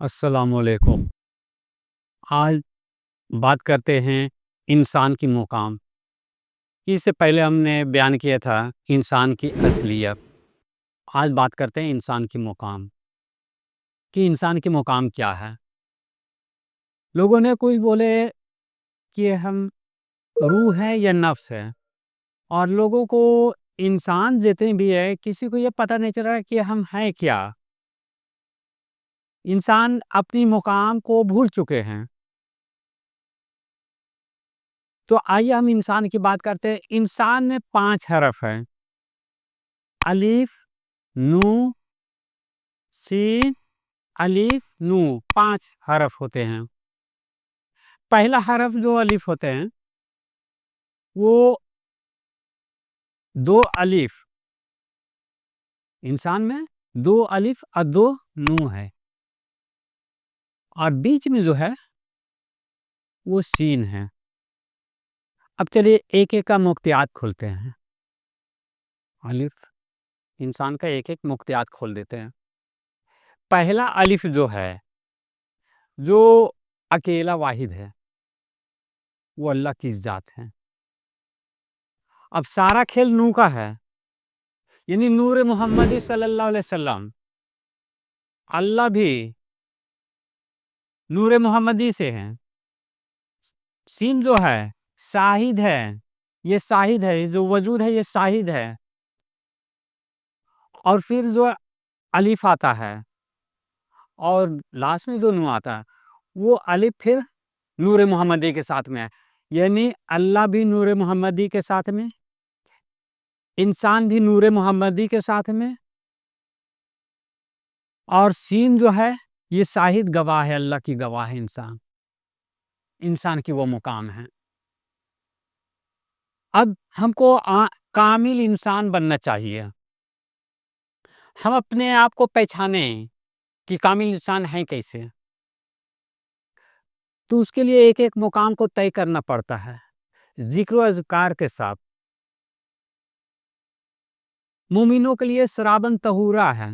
السلام علیکم۔ آج بات کرتے ہیں انسان کی مقام۔ اس سے پہلے ہم نے بیان کیا تھا انسان کی اصلیت۔ آج بات کرتے ہیں انسان کی مقام، کہ انسان کی مقام کیا ہے۔ لوگوں نے کچھ بولے کہ ہم روح ہے یا نفس ہے، اور لوگوں کو انسان جتنے بھی ہے کسی کو یہ پتہ نہیں چل رہا کہ ہم ہیں کیا۔ انسان اپنی مقام کو بھول چکے ہیں۔ تو آئیے ہم انسان کی بات کرتے ہیں۔ انسان میں 5 حرف ہیں: الف، نون، سین، الف، نون، 5 حرف ہوتے ہیں۔ پہلا حرف جو الف ہوتے ہیں وہ 2 الف، انسان میں 2 الف اور 2 نون ہے، اور بیچ میں جو ہے وہ سین ہے۔ اب چلیے ایک ایک کا مقطعات کھولتے ہیں۔ الف، انسان کا ایک ایک مقطعات کھول دیتے ہیں۔ پہلا الف جو ہے، جو اکیلا واحد ہے، وہ اللہ کی ذات ہے۔ اب سارا کھیل نور کا ہے، یعنی نور محمدی صلی اللہ علیہ وسلم۔ اللہ بھی نور محمدی سے ہیں۔ سین جو ہے شاہد ہے، یہ شاہد ہے، جو وجود ہے یہ شاہد ہے۔ اور پھر جو الف آتا ہے اور لاسٹ میں جو نون آتا ہے، وہ الف پھر نور محمدی کے ساتھ میں ہے، یعنی اللہ بھی نور محمدی کے ساتھ میں، انسان بھی نور محمدی کے ساتھ میں، اور سین جو ہے یہ شاہد گواہ ہے، اللہ کی گواہ ہے۔ انسان کی وہ مقام ہے۔ اب ہم کو کامل انسان بننا چاہیے۔ ہم اپنے آپ کو پہچانیں کہ کامل انسان ہیں کیسے، تو اس کے لیے ایک ایک مقام کو طے کرنا پڑتا ہے، ذکر و اذکار کے ساتھ۔ مومنوں کے لیے سرابن طہورا ہے،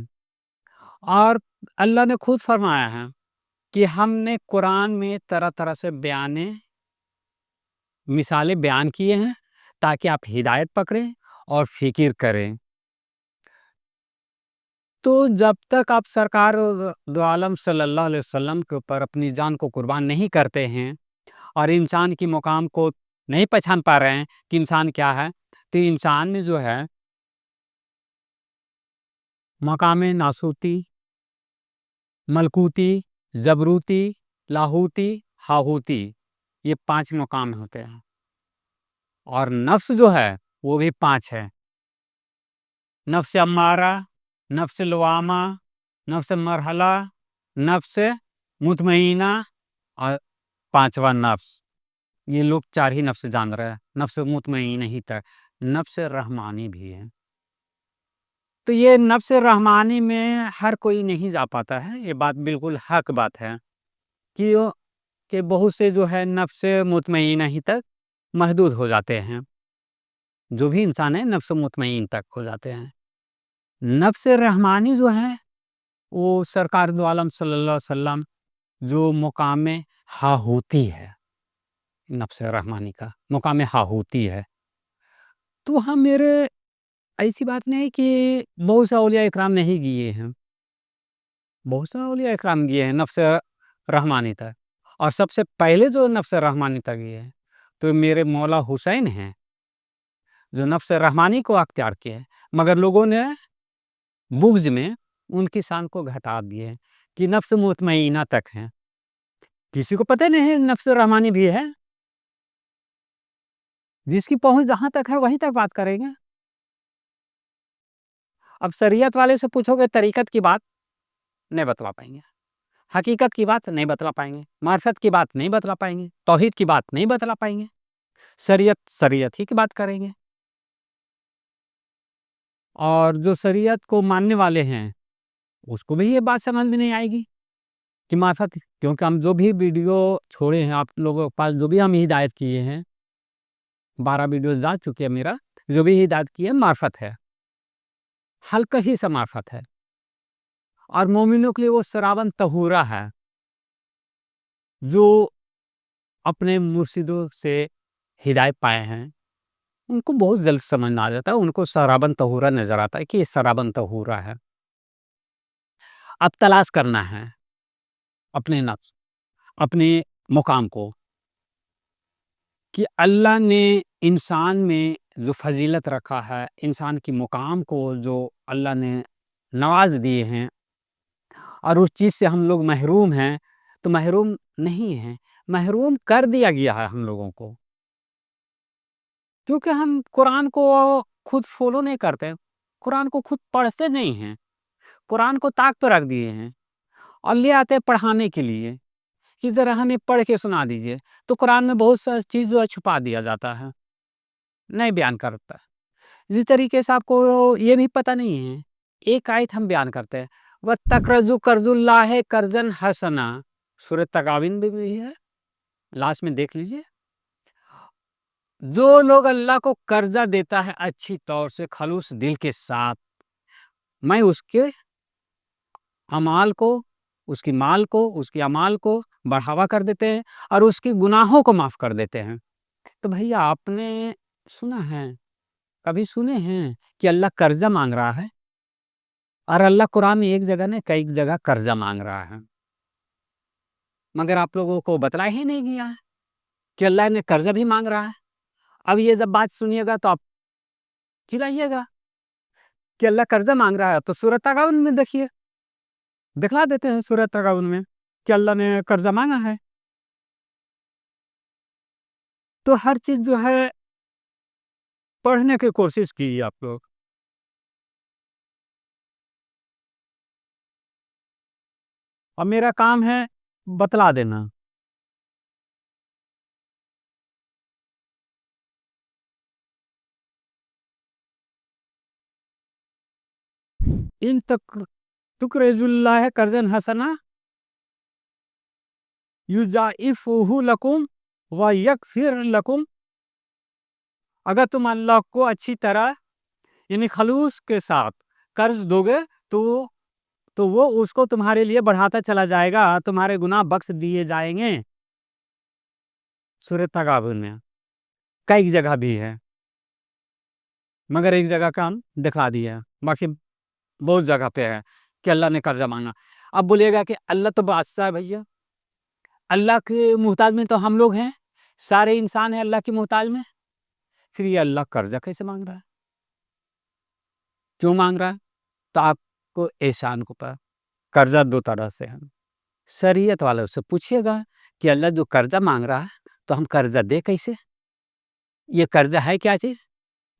اور اللہ نے خود فرمایا ہے کہ ہم نے قرآن میں طرح طرح سے مثالیں بیان کیے ہیں تاکہ آپ ہدایت پکڑیں اور فکر کریں۔ تو جب تک آپ سرکار دو عالم صلی اللہ علیہ وسلم کے اوپر اپنی جان کو قربان نہیں کرتے ہیں اور انسان کی مقام کو نہیں پہچان پا رہے ہیں کہ انسان کیا ہے، تو انسان میں جو ہے مقام ناسوتی، ملکوتی، جبروتی، لاہوتی، ہاہوتی، یہ 5 مقام ہوتے ہیں۔ اور نفس جو ہے وہ بھی 5 ہے: نفس امارہ، نفس لوامہ، نفس مرحلہ، نفس مطمئنہ، اور 5واں نفس۔ یہ لوگ 4 ہی نفس جان رہے ہیں، نفس مطمئنہ ہی تک، نفس رحمانی بھی ہے۔ تو یہ نفس رحمانی میں ہر کوئی نہیں جا پاتا ہے، یہ بات بالکل حق بات ہے، کہ بہت سے جو ہے نفس مطمئنہ ہی تک محدود ہو جاتے ہیں۔ جو بھی انسان ہے نفس مطمئن تک ہو جاتے ہیں۔ نفس رحمانی جو ہے وہ سرکار دو عالم صلی اللہ علیہ وسلم جو مقام ہاہوتی ہے، نفس رحمانی کا مقام ہاہوتی ہے۔ تو ہم ایسی بات نہیں کہ بہت سے اولیاء اکرام نہیں گئے ہیں، بہت سے اولیاء اکرام گئے ہیں نفس رحمانی تک، اور سب سے پہلے جو نفس رحمانی تک گئے ہیں تو میرے مولا حسین ہیں، جو نفس رحمانی کو اختیار کیے ہیں، مگر لوگوں نے بغض میں ان کی شان کو گھٹا دیے کہ نفس مطمئنہ تک ہیں۔ کسی کو پتہ نہیں ہے نفس رحمانی بھی ہے، جس کی پہنچ جہاں تک ہے وہیں تک بات کریں گے۔ اب شریعت والے سے پوچھو گے طریقت کی بات نہیں بتلا پائیں گے، حقیقت کی بات نہیں بتلا پائیں گے، معرفت کی بات نہیں بتلا پائیں گے، توحید کی بات نہیں بتلا پائیں گے، شریعت ہی کی بات کریں گے۔ اور جو شریعت کو ماننے والے ہیں اس کو بھی یہ بات سمجھ میں نہیں آئے گی کہ معرفت، کیونکہ ہم جو بھی ویڈیو چھوڑے ہیں آپ لوگوں کے پاس، جو بھی ہم ہدایت کیے ہیں، 12 ویڈیو جا چکے ہیں، میرا جو بھی ہدایت کی ہے معرفت ہے، ہلکا ہی سا معرفت ہے۔ اور مومنوں کے لیے وہ سرابن طہورا ہے، جو اپنے مرشدوں سے ہدایت پائے ہیں ان کو بہت جلد سمجھ میں آ جاتا ہے، ان کو سرابن طہورا نظر آتا ہے کہ یہ سرابن طہورا ہے۔ اب تلاش کرنا ہے اپنے نفس، اپنے مقام کو، کہ اللہ نے انسان میں جو فضیلت رکھا ہے، انسان کی مقام کو جو اللہ نے نواز دیے ہیں، اور اس چیز سے ہم لوگ محروم ہیں، تو محروم نہیں ہیں، محروم کر دیا گیا ہے ہم لوگوں کو، کیونکہ ہم قرآن کو خود فالو نہیں کرتے، قرآن کو خود پڑھتے نہیں ہیں، قرآن کو طاق پہ رکھ دیے ہیں اور لے آتے پڑھانے کے لیے کہ ذرا ہمیں پڑھ کے سنا دیجئے، تو قرآن میں بہت ساری چیز جو ہے چھپا دیا جاتا ہے، نہیں بیان کرتا ہے۔ اسی طریقے سے آپ کو یہ بھی پتہ نہیں ہے، ایک آیت ہم بیان کرتے ہیں، وَاتَّخَذُوا قَرْضَ اللَّهِ قَرْضًا حَسَنًا، سورۃ تغابن میں بھی ہے، لاسٹ میں دیکھ لیجئے۔ جو لوگ اللہ کو قرضہ دیتا ہے اچھی طور سے خلوص دل کے ساتھ، میں اس کے اعمال کو، اس کی مال کو، اس کی اعمال کو بڑھاوا کر دیتے ہیں اور اس کی گناہوں کو معاف کر دیتے ہیں۔ تو بھیا آپ نے سنا ہے، کبھی سنے ہیں کہ اللہ قرضہ مانگ رہا ہے؟ اور اللہ قرآن میں ایک جگہ نہیں کئی جگہ قرضہ مانگ رہا ہے، مگر آپ لوگوں کو بتلایا ہی نہیں گیا ہے کہ اللہ نے قرضہ بھی مانگ رہا ہے۔ اب یہ جب بات سنیے گا تو آپ چلائیے گا کہ اللہ قرضہ مانگ رہا ہے، تو سورۃ تغابن میں دیکھیے، دکھلا دیتے ہیں سورۃ تغابن میں کہ اللہ نے قرضہ مانگا ہے۔ تو ہر چیز جو ہے پڑھنے کی کوشش کیجیے آپ لوگ، اور میرا کام ہے بتلا دینا۔ ان تقرضوا اللہ قرضا حسنا یضاعفہ لکم ویغفر لکم، اگر تم اللہ کو اچھی طرح یعنی خلوص کے ساتھ قرض دو گے تو وہ اس کو تمہارے لیے بڑھاتا چلا جائے گا، تمہارے گناہ بخش دیے جائیں گے۔ سورۃ تغابن میں کئی جگہ بھی ہے، مگر ایک جگہ کا ہم دکھا دیا، باقی بہت جگہ پہ ہے کہ اللہ نے قرضہ مانگا۔ اب بولیے گا کہ اللہ تو بادشاہ ہے، بھیا اللہ کے محتاج میں تو ہم لوگ ہیں، سارے انسان ہیں اللہ کے محتاج میں، پھر یہ اللہ قرضہ کیسے مانگ رہا ہے؟ کیوں مانگ رہا ہے؟ تو آپ کو احسان کو پر قرضہ دو طرح سے ہے، شریعت والوں سے پوچھیے گا کہ اللہ جو قرضہ مانگ رہا ہے تو ہم قرضہ دے کیسے، یہ قرضہ ہے کیا چیز؟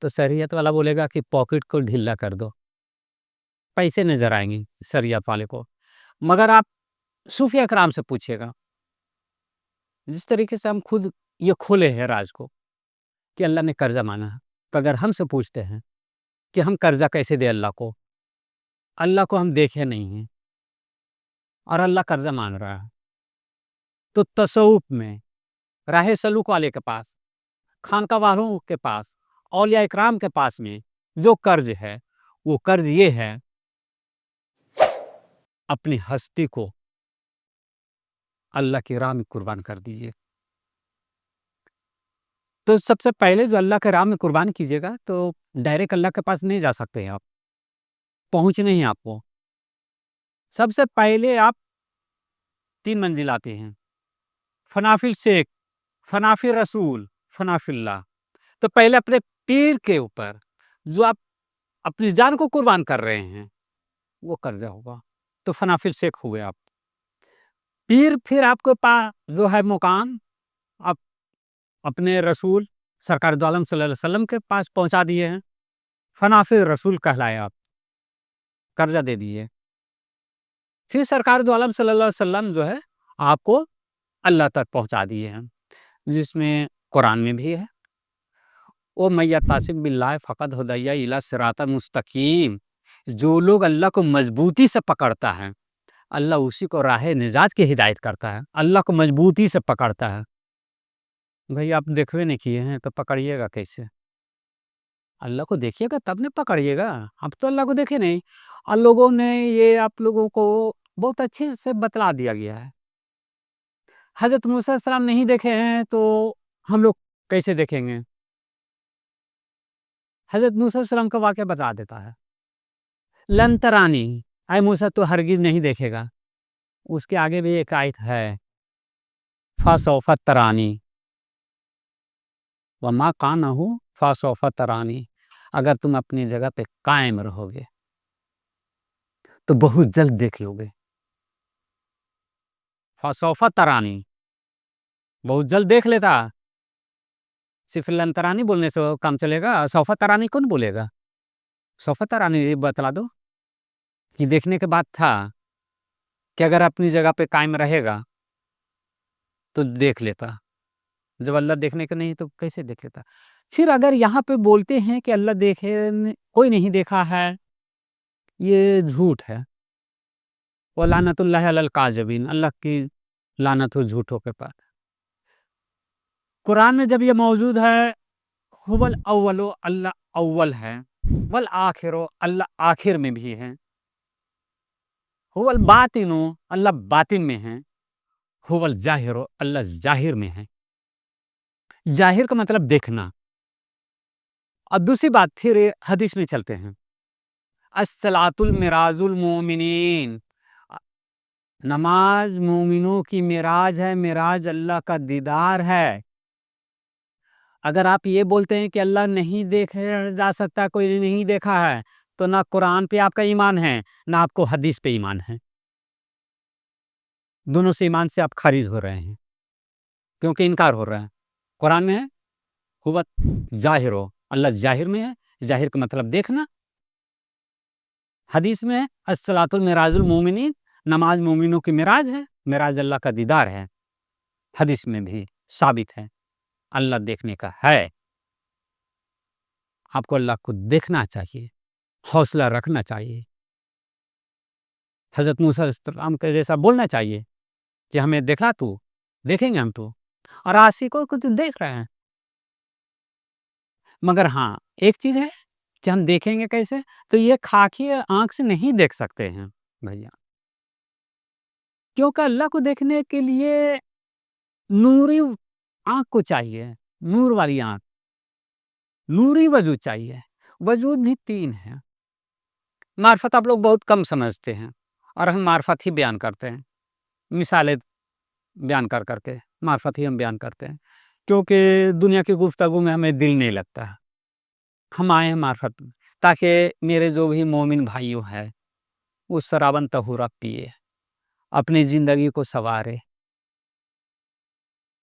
تو شریعت والا بولے گا کہ پاکٹ کو ڈھیلا کر دو، پیسے نظر آئیں گے شریعت والے کو۔ مگر آپ صوفیہ کرام سے پوچھیے گا، جس طریقے سے ہم خود یہ کھولے ہیں راز کو کہ اللہ نے قرضہ مانگا ہے، تو اگر ہم سے پوچھتے ہیں کہ ہم قرضہ کیسے دیں اللہ کو ہم دیکھے نہیں ہیں اور اللہ قرضہ مانگ رہا ہے، تو تصوف میں راہ سلوک والے کے پاس، خانقاہ والوں کے پاس، اولیاء اکرام کے پاس میں جو قرض ہے، وہ قرض یہ ہے، اپنی ہستی کو اللہ کی راہ میں قربان کر دیجیے۔ تو سب سے پہلے جو اللہ کے راہ میں قربان کیجیے گا تو ڈائریکٹ اللہ کے پاس نہیں جا سکتے ہیں، آپ پہنچنے ہی آپ کو سب سے پہلے آپ 3 منزل آتے ہیں، فنافی الشیخ، فنافی رسول، فنافی اللہ۔ تو پہلے اپنے پیر کے اوپر جو آپ اپنی جان کو قربان کر رہے ہیں وہ قرضہ ہوگا، تو فنافی الشیخ ہوئے آپ۔ پھر آپ کے پاس جو ہے مقام، آپ اپنے رسول سرکار دو عالم صلی اللہ علیہ وسلم کے پاس پہنچا دیے ہیں، فنافی رسول کہلائے، آپ قرضہ دے دیے۔ پھر سرکار دو عالم صلی اللہ علیہ وسلم جو ہے آپ کو اللہ تک پہنچا دیے ہیں، جس میں قرآن میں بھی ہے، او من یعتصم باللہ فقد ہدی الی صراط مستقیم، جو لوگ اللہ کو مضبوطی سے پکڑتا ہے اللہ اسی کو راہ نجات کی ہدایت کرتا ہے، اللہ کو مضبوطی سے پکڑتا ہے۔ بھئی آپ دیکھوے نہیں کیے ہیں تو پکڑیے گا کیسے؟ اللہ کو دیکھیے گا تب نہیں پکڑیے گا. اب تو اللہ کو دیکھے نہیں, اور لوگوں نے یہ آپ لوگوں کو بہت اچھے سے بتلا دیا گیا ہے. حضرت موسیٰ علیہ السلام نہیں دیکھے ہیں تو ہم لوگ کیسے دیکھیں گے؟ حضرت موسیٰ علیہ السلام کا واقعہ بتا دیتا ہے. لن ترانی, اے موسیٰ تو ہرگز نہیں دیکھے گا. اس کے آگے بھی ایک آیت ہے, فسوف ترانی وما کانہ فسوف ترانی, اگر تم اپنی جگہ پہ قائم رہو گے تو بہت جلد دیکھ لو گے. فسوف ترانی, بہت جلد دیکھ لیتا. صرف لن ترانی بولنے سے کام چلے گا؟ سوف ترانی کون بولے گا؟ سوف ترانی بتلا دو کہ دیکھنے کے بعد تھا کہ اگر اپنی جگہ پہ قائم رہے گا تو دیکھ لیتا. جب اللہ دیکھنے کا نہیں تو کیسے دیکھ لیتا؟ پھر اگر یہاں پہ بولتے ہیں کہ اللہ دیکھے, کوئی نہیں دیکھا ہے, یہ جھوٹ ہے. وَلَعْنَةُ اللَّهِ عَلَى الْكَاذِبِينَ, اللہ کی لعنت ہو جھوٹوں کے پاس. قرآن میں جب یہ موجود ہے, هُوَ الْأَوَّلُ, اللہ اول ہے, وَالْآخِرُ, اللہ آخر میں بھی ہے, هُوَ الْبَاطِنُ, اللہ باطن میں ہے, هُوَ الظَّاهِرُ, اللہ ظاہر میں ہے. ظاہر کا مطلب دیکھنا. اور دوسری بات پھر حدیث میں چلتے ہیں, الصلاۃ المعراج المومنین, نماز مومنوں کی معراج ہے. معراج اللہ کا دیدار ہے. اگر آپ یہ بولتے ہیں کہ اللہ نہیں دیکھا جا سکتا, کوئی نہیں دیکھا ہے, تو نہ قرآن پہ آپ کا ایمان ہے, نہ آپ کو حدیث پہ ایمان ہے. دونوں سے ایمان سے آپ خارج ہو رہے ہیں, کیونکہ انکار ہو رہا ہے. قرآن میں ہے هو ظاہر, اللہ ظاہر میں ہے, ظاہر کا مطلب دیکھنا. حدیث میں ہے الصلاۃ المعراج المومنین, نماز مومنوں کی معراج ہے. معراج اللہ کا دیدار ہے. حدیث میں بھی ثابت ہے اللہ دیکھنے کا ہے. آپ کو اللہ کو دیکھنا چاہیے, حوصلہ رکھنا چاہیے, حضرت موسیٰ علیہ السلام کے جیسا بولنا چاہیے کہ ہمیں دیکھا, تو دیکھیں گے ہم تو, اور آسی کو کچھ دیکھ رہے ہیں. مگر ہاں ایک چیز ہے کہ ہم دیکھیں گے کیسے, تو یہ خاکی آنکھ سے نہیں دیکھ سکتے ہیں بھیا, کیونکہ اللہ کو دیکھنے کے لیے نوری آنکھ کو چاہیے, نور والی آنکھ, نوری وجود چاہیے. وجود بھی تین ہے. معرفت آپ لوگ بہت کم سمجھتے ہیں, اور ہم معرفت ہی بیان کرتے ہیں, مثالیں بیان کر کر کے معرفت ہی ہم بیان کرتے ہیں, کیونکہ دنیا کی گفتگو میں ہمیں دل نہیں لگتا. ہم آئے ہیں معرفت تاکہ میرے جو بھی مومن بھائیوں ہیں وہ سرابن طہورا پیے, اپنی زندگی کو سنوارے,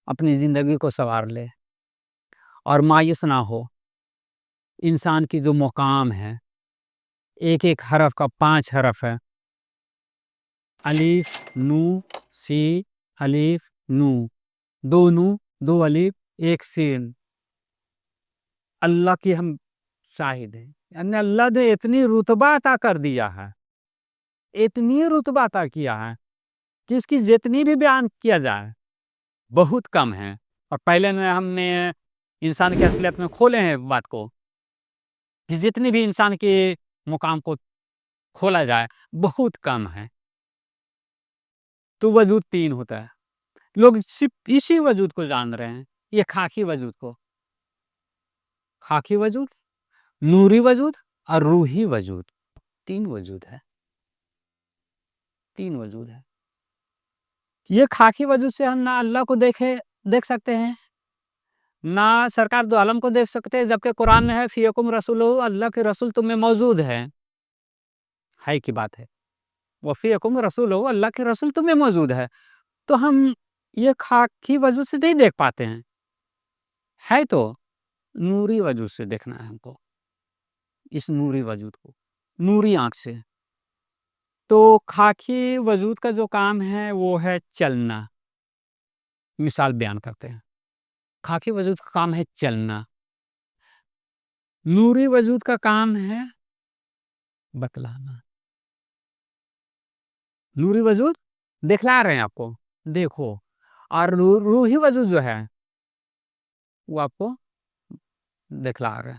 اپنی زندگی کو سنوار لے, اور مایوس نہ ہو. انسان کی جو مقام ہے, ایک ایک حرف کا 5 حرف ہے, الف نو سی الف نو, 2 نو 2 الف 1 سین. اللہ کی ہم شاہد ہیں, یعنی اللہ نے اتنی رتبہ عطا کر دیا ہے, اتنی رتبہ عطا کیا ہے کہ اس کی جتنی بھی بیان کیا جائے بہت کم ہے. اور پہلے ہم نے انسان کی اصلیت میں کھولے ہیں بات کو, کہ جتنی بھی انسان کے مقام کو کھولا جائے بہت کم ہے. تو وجود 3 ہوتا ہے. لوگ صرف اسی وجود کو جان رہے ہیں, یہ خاکی وجود کو. خاکی وجود, نوری وجود اور روحی وجود, 3 وجود ہے. 3 وجود ہے. یہ خاکی وجود سے ہم نہ اللہ کو دیکھ سکتے ہیں, نہ سرکار دو عالم کو دیکھ سکتے ہیں, جبکہ قرآن میں ہے فیکم رسول, اللہ کے رسول تم میں موجود ہے کی بات ہے. وہ فیکم رسول, اللہ کے رسول تم میں موجود ہے. تو ہم یہ خاکی وجود سے نہیں دیکھ پاتے ہیں, ہے تو نوری وجود سے دیکھنا ہے ہم کو, اس نوری وجود کو, نوری آنکھ سے. تو خاکی وجود کا جو کام ہے وہ ہے چلنا. مثال بیان کرتے ہیں, خاکی وجود کا کام ہے چلنا, نوری وجود کا کام ہے بتلانا. نوری وجود دکھلا رہے ہیں آپ کو, دیکھو, اور روحی وجود جو ہے وہ آپ کو دکھلا رہے ہیں.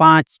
5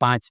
5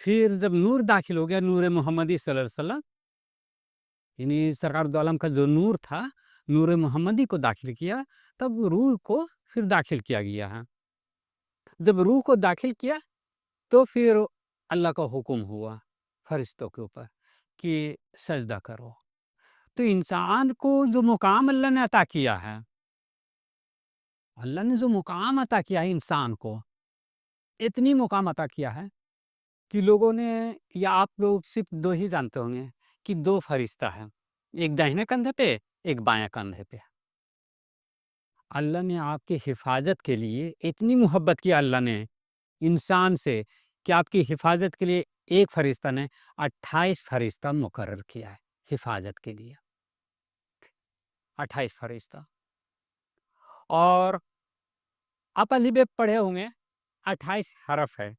پھر جب نور داخل ہو گیا، نور محمدی صلی اللہ علیہ وسلم، یعنی سرکار دو عالم کا جو نور تھا، نور محمدی کو داخل کیا، تب روح کو پھر داخل کیا گیا ہے۔ جب روح کو داخل کیا تو پھر اللہ کا حکم ہوا فرشتوں کے اوپر کہ سجدہ کرو۔ تو انسان کو جو مقام اللہ نے عطا کیا ہے، اللہ نے جو مقام عطا کیا ہے انسان کو، اتنی مقام عطا کیا ہے کہ لوگوں نے، یا آپ لوگ صرف دو ہی جانتے ہوں گے کہ دو فرشتہ ہیں، ایک داہنے کندھے پہ، ایک بائیں کندھے پہ۔ اللہ نے آپ کی حفاظت کے لیے اتنی محبت کیا اللہ نے انسان سے کہ آپ کی حفاظت کے لیے ایک فرشتہ نے 28 فرشتہ مقرر کیا ہے حفاظت کے لیے، 28 فرشتہ۔ اور آپ الف ب پڑھے ہوں گے، 28 حرف ہے،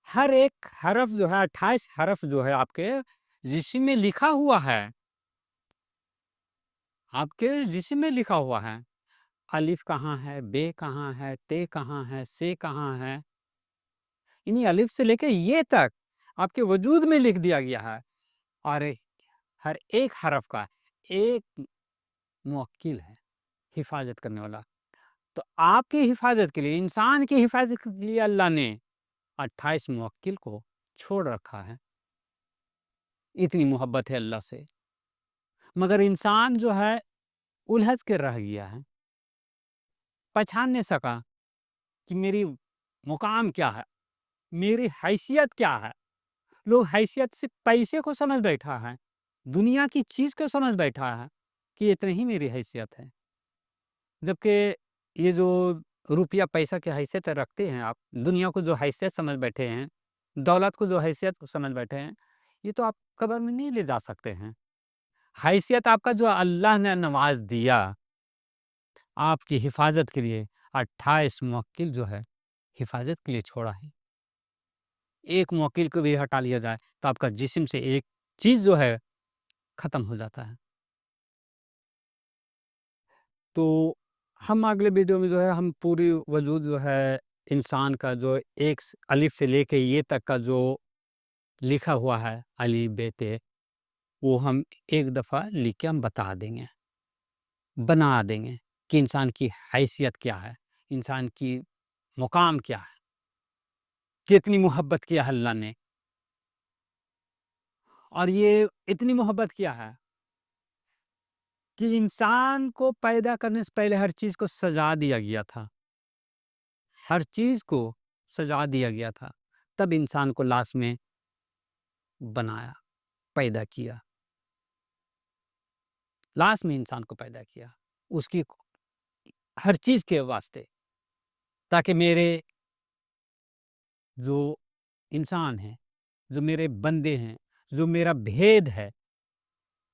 ہر ایک حرف جو ہے 28 حرف جو ہے آپ کے جسم میں لکھا ہوا ہے، آپ کے جسم میں لکھا ہوا ہے۔ الف کہاں ہے، بے کہاں ہے، تے کہاں ہے، سے کہاں ہے، انہیں الف سے لے کے یہ تک آپ کے وجود میں لکھ دیا گیا ہے۔ اور ہر ایک حرف کا ایک موکل ہے حفاظت کرنے والا۔ تو آپ کی حفاظت کے لیے، انسان کی حفاظت کے لیے اللہ نے 28 موکل کو چھوڑ رکھا ہے، اتنی محبت ہے اللہ سے۔ مگر انسان جو ہے الجھ کے رہ گیا ہے، پہچان نہیں سکا کہ میری مقام کیا ہے، میری حیثیت کیا ہے۔ لوگ حیثیت صرف پیسے کو سمجھ بیٹھا ہے، دنیا کی چیز کو سمجھ بیٹھا ہے کہ اتنی ہی میری حیثیت ہے، جبکہ یہ جو روپیہ پیسہ کی حیثیت رکھتے ہیں آپ، دنیا کو جو حیثیت سمجھ بیٹھے ہیں، دولت کو جو حیثیت کو سمجھ بیٹھے ہیں، یہ تو آپ قبر میں نہیں لے جا سکتے ہیں۔ حیثیت آپ کا جو اللہ نے نواز دیا آپ کی حفاظت کے لیے، 28 موکل جو ہے حفاظت کے لیے چھوڑا ہے۔ ایک موکل کو بھی ہٹا لیا جائے تو آپ کا جسم سے ایک چیز جو ہے ختم ہو جاتا ہے۔ تو ہم اگلے ویڈیو میں جو ہے ہم پوری وجود جو ہے انسان کا جو ایک الف سے لے کے یہ تک کا جو لکھا ہوا ہے الف ب ت، وہ ہم ایک دفعہ لکھ کے ہم بتا دیں گے، بنا دیں گے کہ انسان کی حیثیت کیا ہے، انسان کی مقام کیا ہے، کتنی محبت کیا ہے اللہ نے۔ اور یہ اتنی محبت کیا ہے کہ انسان کو پیدا کرنے سے پہلے ہر چیز کو سجا دیا گیا تھا، ہر چیز کو سجا دیا گیا تھا، تب انسان کو لاش میں بنایا، پیدا کیا، لاش میں انسان کو پیدا کیا اس کی ہر چیز کے واسطے، تاکہ میرے جو انسان ہیں، جو میرے بندے ہیں، جو میرا بھید ہے،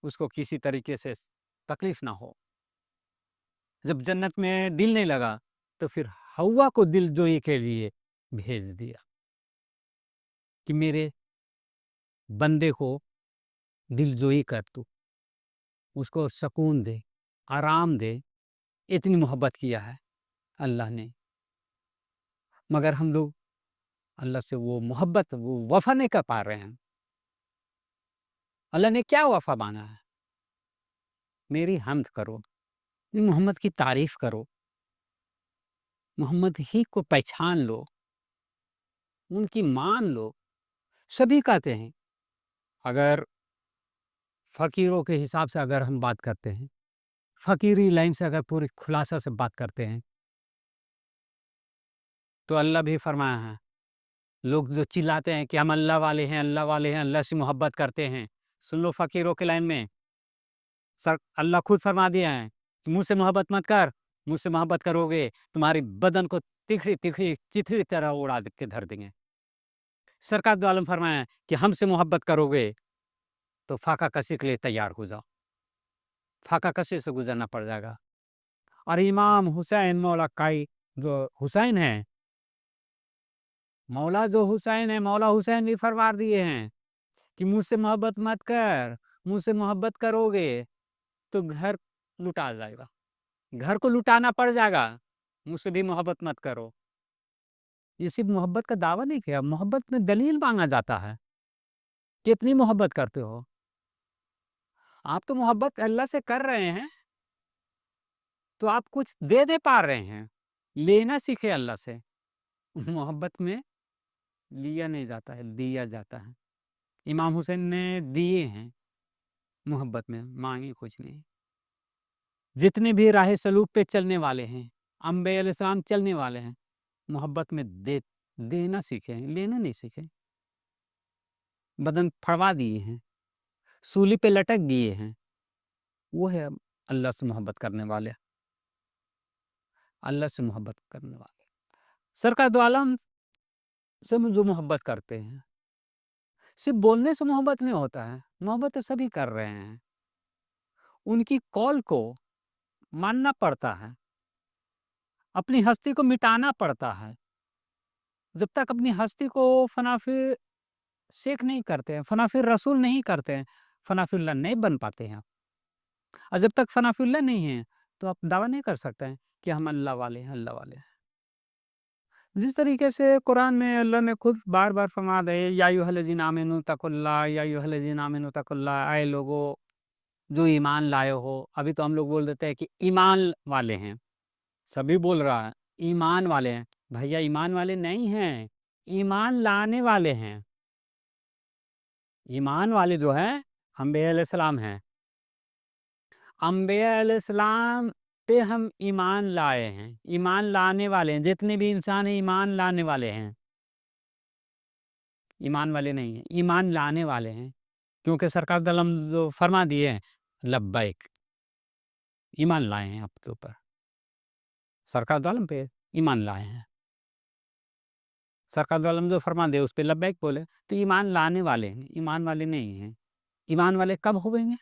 اس کو کسی طریقے سے تکلیف نہ ہو۔ جب جنت میں دل نہیں لگا تو پھر ہوا کو دل جوئی کے لیے بھیج دیا کہ میرے بندے کو دل جوئی کر، تو اس کو سکون دے، آرام دے، اتنی محبت کیا ہے اللہ نے۔ مگر ہم لوگ اللہ سے وہ محبت، وہ وفا نہیں کر پا رہے ہیں۔ اللہ نے کیا وفا مانا ہے؟ میری حمد کرو، محمد کی تعریف کرو، محمد ہی کو پہچان لو، ان کی مان لو۔ سبھی کہتے ہیں، اگر فقیروں کے حساب سے اگر ہم بات کرتے ہیں، فقیری لائن سے اگر پوری خلاصہ سے بات کرتے ہیں، تو اللہ بھی فرمایا ہے، لوگ جو چلاتے ہیں کہ ہم اللہ والے ہیں، اللہ والے ہیں، اللہ سے محبت کرتے ہیں، سن لو فقیروں کے لائن میں اللہ خود فرما دیا ہے کہ مجھ سے محبت مت کر، مجھ سے محبت کرو گے تمہاری بدن کو تکھڑی تکھڑی چتھڑی طرح اڑا کے دھر دیں گے۔ سرکار دو عالم فرمایا کہ ہم سے محبت کرو گے تو فاقہ کشی کے لیے تیار ہو جاؤ، فاقہ کشی سے گزرنا پڑ جائے گا۔ اور امام حسین مولا کائی جو حسین ہے، مولا جو حسین ہے، مولا حسین بھی فرما دیے ہیں کہ مجھ سے محبت مت کر، مجھ سے محبت کرو گے تو گھر لٹا جائے گا، گھر کو لٹانا پڑ جائے گا، مجھ سے بھی محبت مت کرو۔ یہ صرف محبت کا دعویٰ نہیں کیا، محبت میں دلیل مانگا جاتا ہے، کتنی محبت کرتے ہو آپ؟ تو محبت اللہ سے کر رہے ہیں تو آپ کچھ دے پا رہے ہیں، لینا سیکھے اللہ سے۔ محبت میں لیا نہیں جاتا ہے، دیا جاتا ہے۔ امام حسین نے دیے ہیں، محبت میں مانگی کچھ نہیں۔ جتنے بھی راہ سلوک پہ چلنے والے ہیں، انبیاء علیہ السلام چلنے والے ہیں، محبت میں دینا سیکھے ہیں، لینا نہیں سیکھے۔ بدن پھڑوا دیے ہیں، سولی پہ لٹک دیے ہیں، وہ ہے اللہ سے محبت کرنے والے، اللہ سے محبت کرنے والے۔ سرکار دو عالم سے جو محبت کرتے ہیں، صرف بولنے سے محبت نہیں ہوتا ہے، محبت تو سبھی کر رہے ہیں، ان کی قول کو ماننا پڑتا ہے، اپنی ہستی کو مٹانا پڑتا ہے۔ جب تک اپنی ہستی کو فنا فی شیخ نہیں کرتے ہیں، فنا فی رسول نہیں کرتے ہیں، فنا فی اللہ نہیں بن پاتے ہیں۔ اور جب تک فنا فی اللہ نہیں ہیں تو آپ دعویٰ نہیں کر سکتے ہیں کہ ہم اللہ والے ہیں، اللہ والے ہیں۔ جس طریقے سے قرآن میں اللہ نے خود بار بار فرما دے، یا ایھا الذین آمنوا اتقوا اللہ، یا ایھا الذین آمنوا اتقوا اللہ، اے لوگو جو ایمان لائے ہو۔ ابھی تو ہم لوگ بول دیتے ہیں کہ ایمان والے ہیں، سبھی بول رہا ہے ایمان والے ہیں، بھیا ایمان والے نہیں ہیں، ایمان لانے والے ہیں۔ ایمان والے جو ہیں انبیاء علیہ السلام ہیں، انبیاء علیہ السلام پہ ہم ایمان لائے ہیں، ایمان لانے والے ہیں۔ جتنے بھی انسان ہیں ایمان لانے والے ہیں، ایمان والے نہیں ہیں، ایمان لانے والے ہیں، کیونکہ سرکار دو عالم جو فرما دیے ہیں لبیک، ایمان لائے ہیں آپ کے اوپر، سرکار دو عالم پہ ایمان لائے ہیں۔ سرکار دو عالم جو فرما دے اس پہ لبیک بولے تو ایمان لانے والے ہیں، ایمان والے نہیں ہیں۔ ایمان والے کب ہوئیں گے؟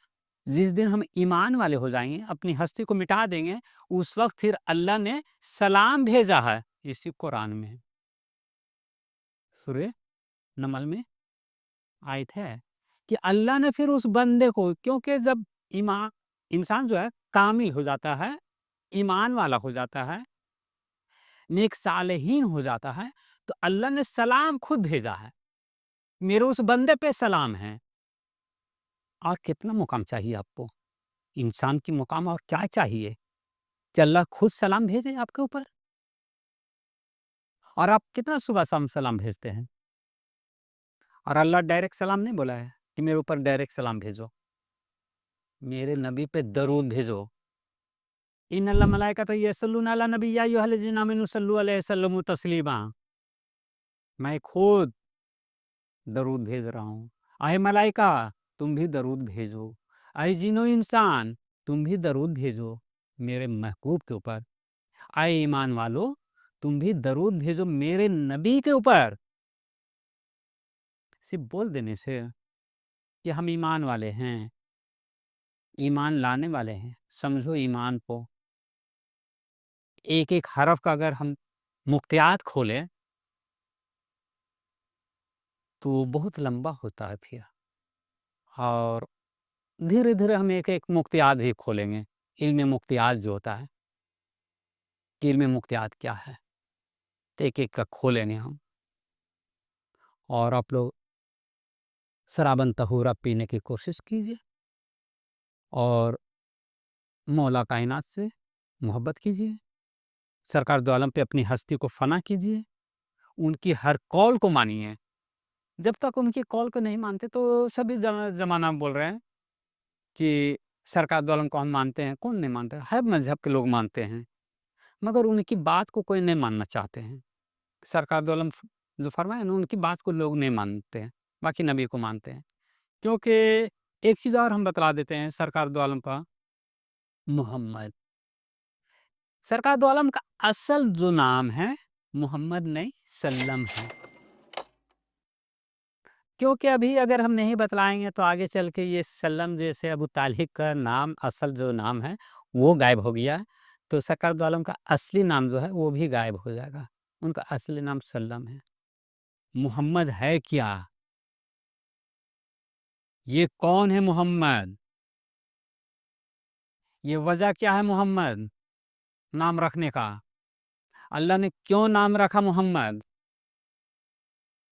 جس دن ہم ایمان والے ہو جائیں گے، اپنی ہستی کو مٹا دیں گے، اس وقت پھر اللہ نے سلام بھیجا ہے، اسی قرآن میں سورہ نمل میں آیت ہے کہ اللہ نے پھر اس بندے کو، کیونکہ جب ایمان انسان جو ہے کامل ہو جاتا ہے، ایمان والا ہو جاتا ہے، نیک صالحین ہو جاتا ہے، تو اللہ نے سلام خود بھیجا ہے، میرے اس بندے پہ سلام ہے۔ اور کتنا مقام چاہیے آپ کو؟ انسان کی مقام اور کیا چاہیے کہ اللہ خود سلام بھیجے آپ کے اوپر؟ اور آپ کتنا صبح شام سلام بھیجتے ہیں؟ اور اللہ ڈائریکٹ سلام نہیں بولا ہے کہ میرے اوپر ڈائریکٹ سلام بھیجو، میرے نبی پہ درود بھیجو۔ ان اللہ ملائکۃ یصلون علی النبی یا ایھا الذین آمنوا صلوا علیہ وسلموا تسلیما، میں خود درود بھیج رہا ہوں۔ اے ملائکہ تم بھی درود بھیجو، اے جن و انسان تم بھی درود بھیجو میرے محبوب کے اوپر، اے ایمان والو تم بھی درود بھیجو میرے نبی کے اوپر۔ صرف بول دینے سے کہ ہم ایمان والے ہیں، ایمان لانے والے ہیں، سمجھو ایمان کو ایک ایک حرف کا اگر ہم مقطعات کھولیں تو وہ بہت لمبا ہوتا ہے پھر، اور دھیرے دھیرے ہم ایک ایک مقطعات بھی کھولیں گے۔ علم مقطعات جو ہوتا ہے کہ علم مقطعات کیا ہے، تو ایک ایک کا کھولیں گے ہم، اور آپ لوگ سرابن طہورا پینے کی کوشش کیجیے، اور مولا کائنات سے محبت کیجیے، سرکار دو عالم پہ اپنی ہستی کو فنا کیجیے، ان کی ہر قول کو مانیے۔ جب تک ان کی قول کو نہیں مانتے تو سبھی زمانہ بول رہے ہیں کہ سرکار دو عالم کو ہم مانتے ہیں، کون نہیں مانتا؟ ہر مذہب کے لوگ مانتے ہیں، مگر ان کی بات کو کوئی نہیں ماننا چاہتے ہیں۔ سرکار دو عالم جو فرمائے نا، ان کی بات کو لوگ نہیں مانتے ہیں، باقی نبی کو مانتے ہیں۔ کیونکہ ایک چیز اور ہم بتلا دیتے ہیں سرکار دو عالم کا، محمد، سرکار دو عالم کا اصل جو نام ہے محمد نہیں سلم ہے۔ کیونکہ ابھی اگر ہم نہیں بتلائیں گے تو آگے چل کے یہ سلم جیسے ابو طالب کا نام، اصل جو نام ہے وہ غائب ہو گیا، تو سرکار دو عالم کا اصلی نام جو ہے وہ بھی غائب ہو جائے گا۔ ان کا اصلی نام سلم ہے۔ محمد ہے کیا؟ یہ کون ہے محمد؟ یہ وجہ کیا ہے محمد نام رکھنے کا؟ اللہ نے کیوں نام رکھا محمد؟